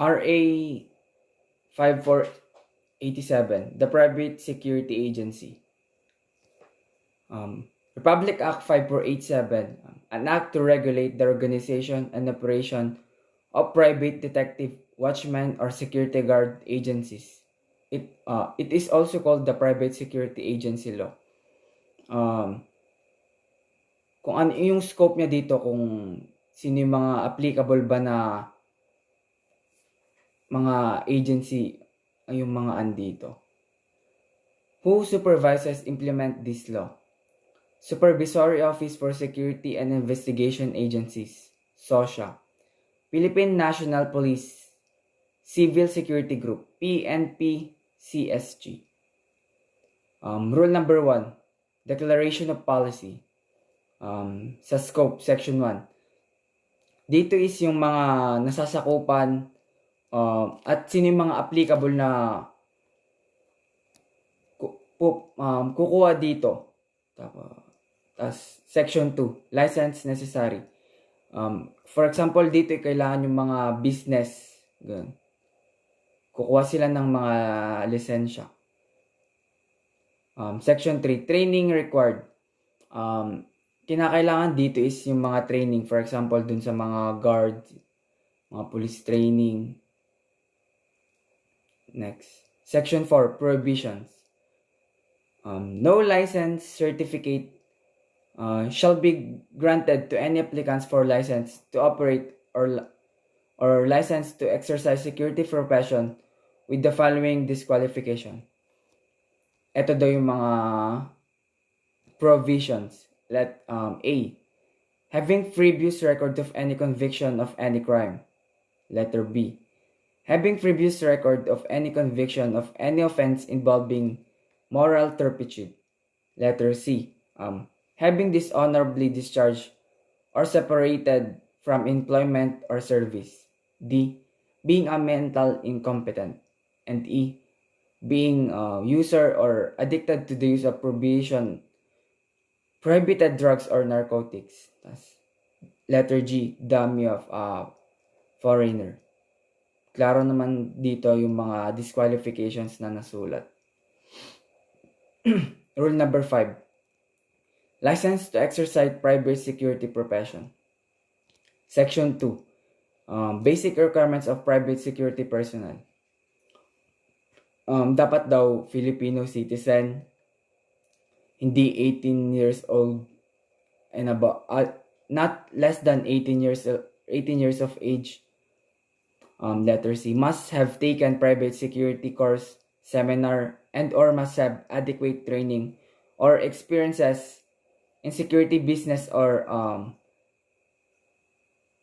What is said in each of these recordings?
RA 5487, the Private Security Agency. Republic Act 5487, an act to regulate the organization and operation of private detective, watchman, or security guard agencies. It is also called the Private Security Agency Law. Kung ano yung scope niya dito, kung sino yung mga applicable ba na mga agency ay yung mga andito. Who supervises implement this law? Supervisory Office for Security and Investigation Agencies, SOSIA. Philippine National Police Civil Security Group, PNP-CSG. Rule number 1, Declaration of Policy. Sa scope, section 1. Dito is yung mga nasasakupan at sino yung mga applicable na kukuha dito. Tapos, section 2, license necessary. For example, dito kailangan yung mga business. Ganun. Kukuha sila ng mga lisensya. Section 3, training required. Kinakailangan dito is yung mga training. For example, dun sa mga guard, mga police training. Next. Section 4, prohibitions. No license certificate shall be granted to any applicants for license to operate or license to exercise security profession with the following disqualification. Ito daw yung mga provisions. A. Having previous record of any conviction of any crime. Letter B. Having previous record of any conviction of any offense involving moral turpitude. Letter C. Having dishonorably discharged or separated from employment or service. D. Being a mental incompetent. And E. Being a user or addicted to the use of prohibited drugs or narcotics. Letter G. Dummy of foreigner. Klaro naman dito yung mga disqualifications na nasulat. Rule number 5. License to exercise private security profession. Section 2. Basic requirements of private security personnel. Dapat daw Filipino citizen, hindi 18 years old and above, not less than 18 years of age. Letter C. Must have taken private security course, seminar, and or must have adequate training or experiences in security business or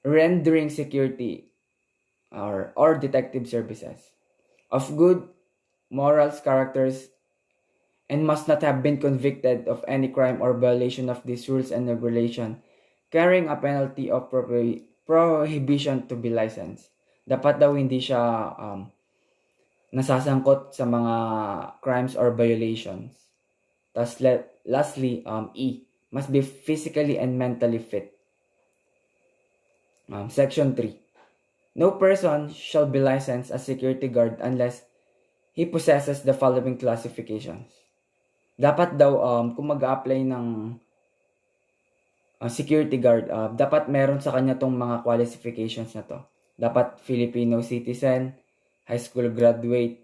rendering security or detective services. Of good morals, characters, and must not have been convicted of any crime or violation of these rules and regulations, carrying a penalty of prohibition to be licensed. Dapat daw hindi siya nasasangkot sa mga crimes or violations. Tapos lastly, E, must be physically and mentally fit. Section 3. No person shall be licensed as security guard unless he possesses the following classifications. Dapat daw, kung mag-a-apply ng security guard, dapat meron sa kanya tong mga qualifications na to. Dapat Filipino citizen, high school graduate,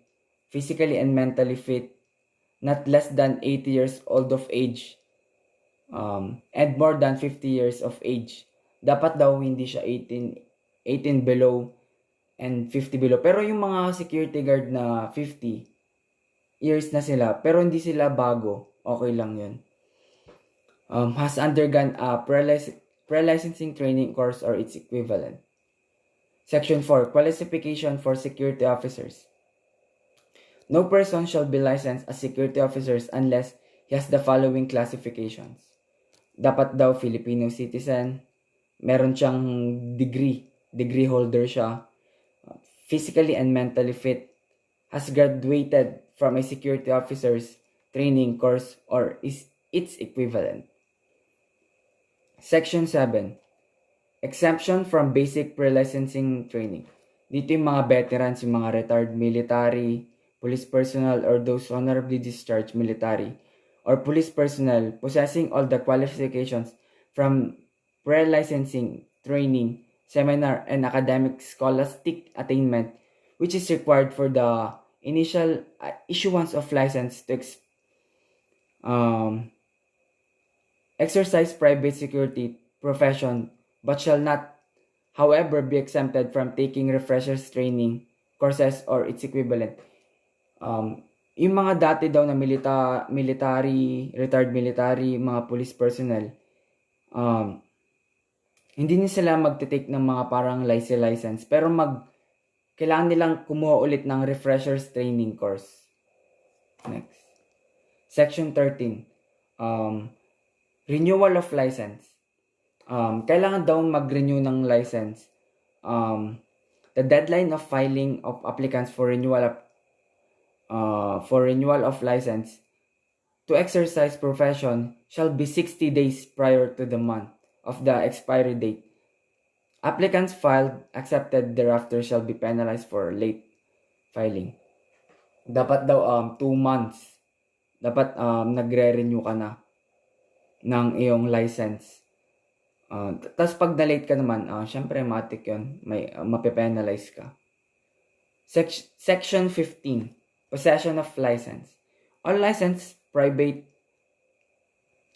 physically and mentally fit, not less than 80 years old of age, and more than 50 years of age. Dapat daw hindi siya 18 below and 50 below. Pero yung mga security guard na 50 years na sila, pero hindi sila bago, okay lang yun. Has undergone a pre-licensing training course or its equivalent. Section 4. Qualification for security officers. No person shall be licensed as security officers unless he has the following classifications. Dapat daw Filipino citizen, meron siyang degree holder siya, physically and mentally fit, has graduated from a security officer's training course or is its equivalent. Section 7. Exemption from basic pre-licensing training. Dito yung mga veterans, yung mga retired military, police personnel, or those honorably discharged military or police personnel possessing all the qualifications from pre-licensing, training, seminar, and academic scholastic attainment which is required for the initial issuance of license to um, exercise private security profession but shall not, however, be exempted from taking refreshers training courses or its equivalent. Yung mga dati daw na military, retired military, mga police personnel, hindi na sila magte-take ng mga parang license, pero kailangan nilang kumuha ulit ng refreshers training course. Next. Section 13. Renewal of license. Kailangan daw mag-renew ng license. The deadline of filing of applicants for renewal of license to exercise profession shall be 60 days prior to the month of the expiry date. Applicants filed accepted thereafter shall be penalized for late filing. Dapat daw 2 months dapat nagre-renew ka na ng iyong license. Tapos pag na-late ka naman, syempre matik yun, may mape-penalize ka. Section 15, possession of license. All licensed private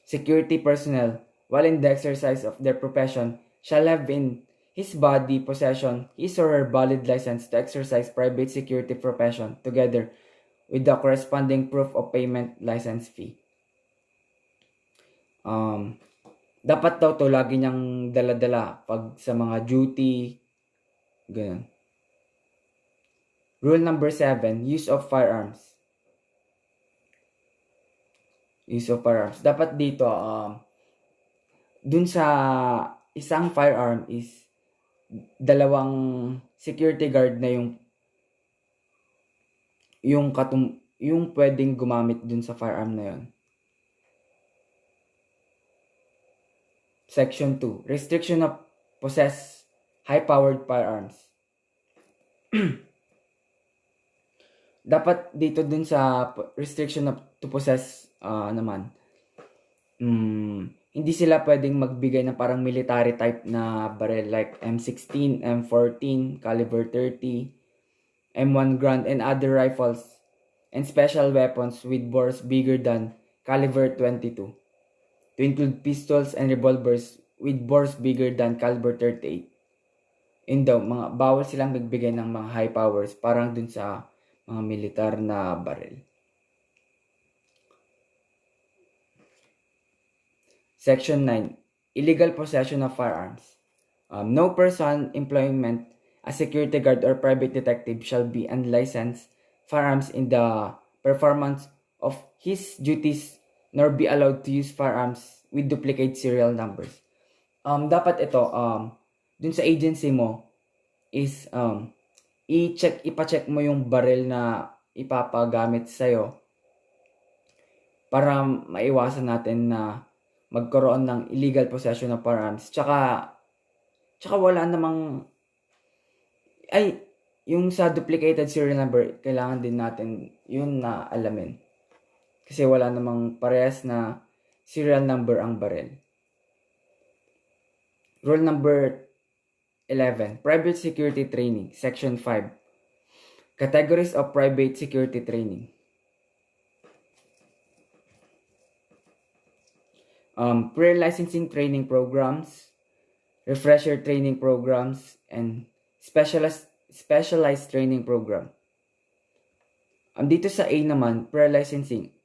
security personnel, while in the exercise of their profession, shall have in his body possession his or her valid license to exercise private security profession together with the corresponding proof of payment license fee. Dapat daw to lagi niyang dala-dala pag sa mga duty, ganun. Rule number 7, use of firearms. Use of firearms. Dapat dito, dun sa isang firearm is dalawang security guard na yung pwedeng gumamit dun sa firearm na yun. Section 2, restriction of possess high-powered firearms. Dapat dito dun sa restriction of to possess naman, hindi sila pwedeng magbigay ng parang military type na barrel like M16, M14, caliber 30, M1 Grand, and other rifles and special weapons with bores bigger than caliber 22. To include pistols and revolvers with bores bigger than caliber 38. Yun daw, bawal silang magbigay ng mga high powers parang dun sa mga militar na barrel. Section 9. Illegal possession of firearms. No person employment as security guard or private detective shall be unlicensed firearms in the performance of his duties nor be allowed to use firearms with duplicate serial numbers. Dapat ito, dun sa agency mo is ipa-check mo yung barrel na ipapagamit sa'yo para maiwasan natin na magkaroon ng illegal possession of firearms. Tsaka wala namang, yung sa duplicated serial number, kailangan din natin yun na alamin. Kasi wala namang parehas na serial number ang barrel. Rule number 11, private security training, section 5. Categories of private security training. Pre-licensing training programs, refresher training programs, and specialized training program. Dito sa A naman, pre-licensing.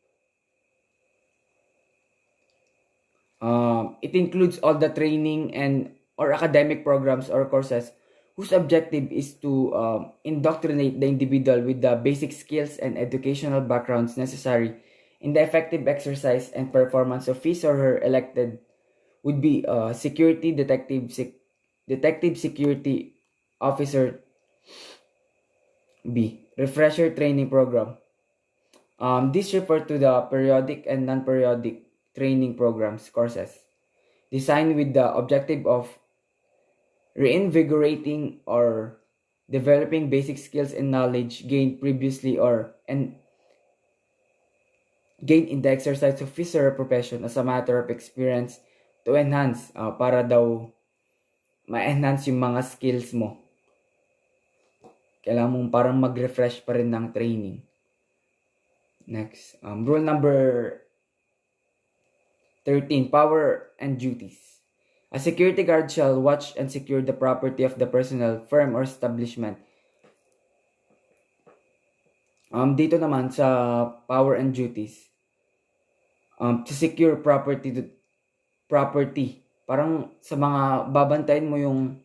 It includes all the training or academic programs or courses whose objective is to indoctrinate the individual with the basic skills and educational backgrounds necessary in the effective exercise and performance of his or her elected would be security detective security officer. B, refresher training program. This refer to the periodic and non-periodic training programs courses designed with the objective of reinvigorating or developing basic skills and knowledge gained previously and gained in the exercise of his or her profession as a matter of experience to enhance, para daw ma-enhance yung mga skills mo. Kailangan mong parang mag-refresh pa rin ng training. Next, rule number 13, power and duties. A security guard shall watch and secure the property of the personnel, firm, or establishment. Dito naman sa power and duties, to secure property, parang sa mga babantayan mo yung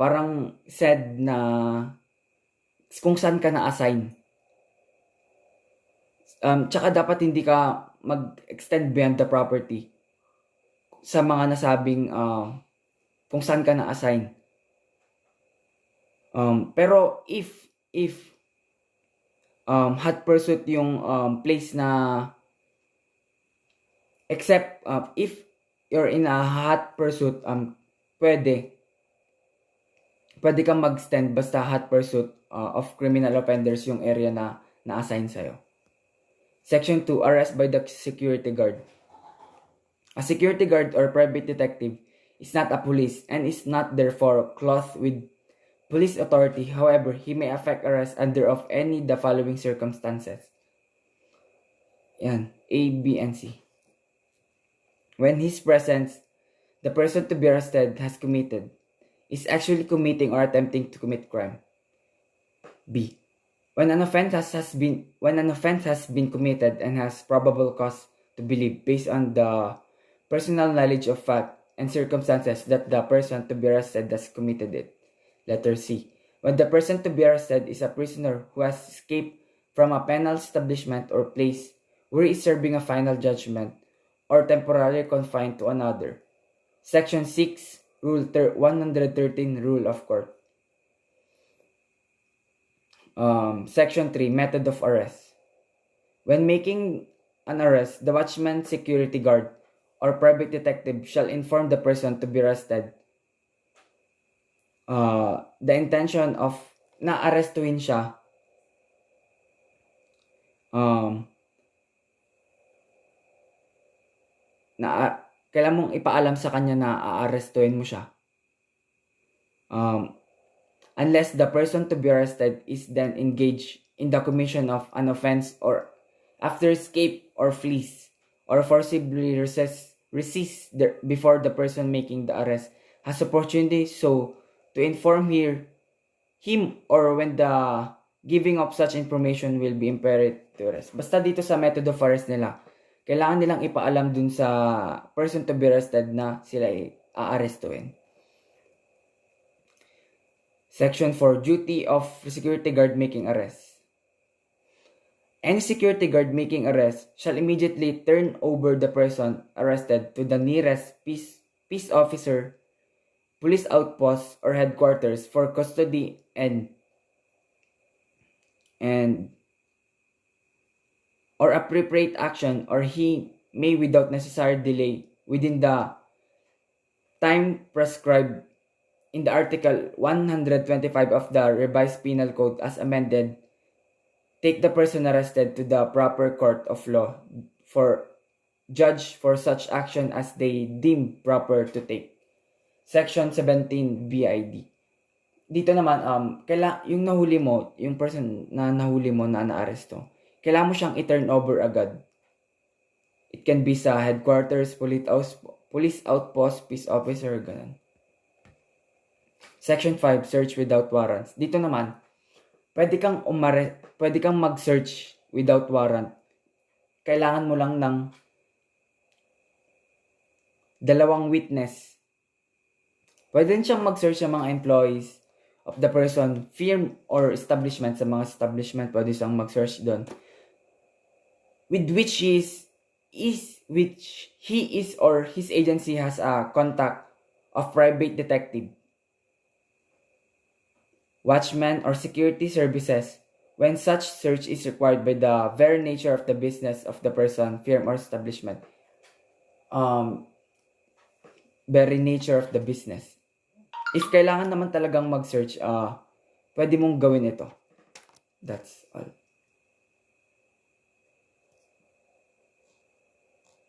parang said na kung saan ka na-assign. Tsaka dapat hindi ka mag-extend beyond the property sa mga nasabing kung saan ka na-assign. Pero if hot pursuit yung place na, except if you're in a hot pursuit, pwede kang mag-stand basta hot pursuit of criminal offenders yung area na na-assign sa'yo. Section 2, arrest by the security guard. A security guard or private detective is not a police and is not therefore clothed with police authority. However, he may effect arrest under of any the following circumstances. Yan, A, B, and C. When his presence, the person to be arrested is actually committing or attempting to commit crime. B. When an offense has been committed and has probable cause to believe based on the personal knowledge of fact and circumstances that the person to be arrested has committed it. Letter C. When the person to be arrested is a prisoner who has escaped from a penal establishment or place where he is serving a final judgment or temporarily confined to another. Section 6, Rule 113, Rule of Court. Section 3, Method of Arrest. When making an arrest, the watchman, security guard, or private detective shall inform the person to be arrested the intention of na-arrestuhin siya, kailangan mong ipaalam sa kanya na aarestuhin mo siya. Unless the person to be arrested is then engaged in the commission of an offense or after escape or flees or forcibly resists before the person making the arrest has opportunity so to inform him or when the giving of such information will be imperative to arrest. Basta dito sa method of arrest nila, kailangan nilang ipaalam dun sa person to be arrested na sila aarestuhin. Section 4, Duty of Security Guard Making Arrest. Any security guard making arrest shall immediately turn over the person arrested to the nearest peace officer, police outpost, or headquarters for custody and or appropriate action, or he may without necessary delay within the time prescribed in the Article 125 of the Revised Penal Code as amended, take the person arrested to the proper court of law for judge for such action as they deem proper to take. Section 17 BID. Dito naman, yung nahuli mo, yung person na nahuli mo na naaresto, kailangan mo siyang i-turn over agad. It can be sa headquarters, police outpost, peace officer, ganun. Section 5, search without warrants. Dito naman, pwede kang mag-search without warrant. Kailangan mo lang ng 2 witness. Pwede din siyang mag-search ng mga employees of the person, firm or establishment. Sa mga establishment, pwede siyang mag-search doon. With which he is or his agency has a contact of private detective, watchman, or security services when such search is required by the very nature of the business of the person, firm, or establishment. Very nature of the business. If kailangan naman talagang mag-search, pwede mong gawin ito. That's all.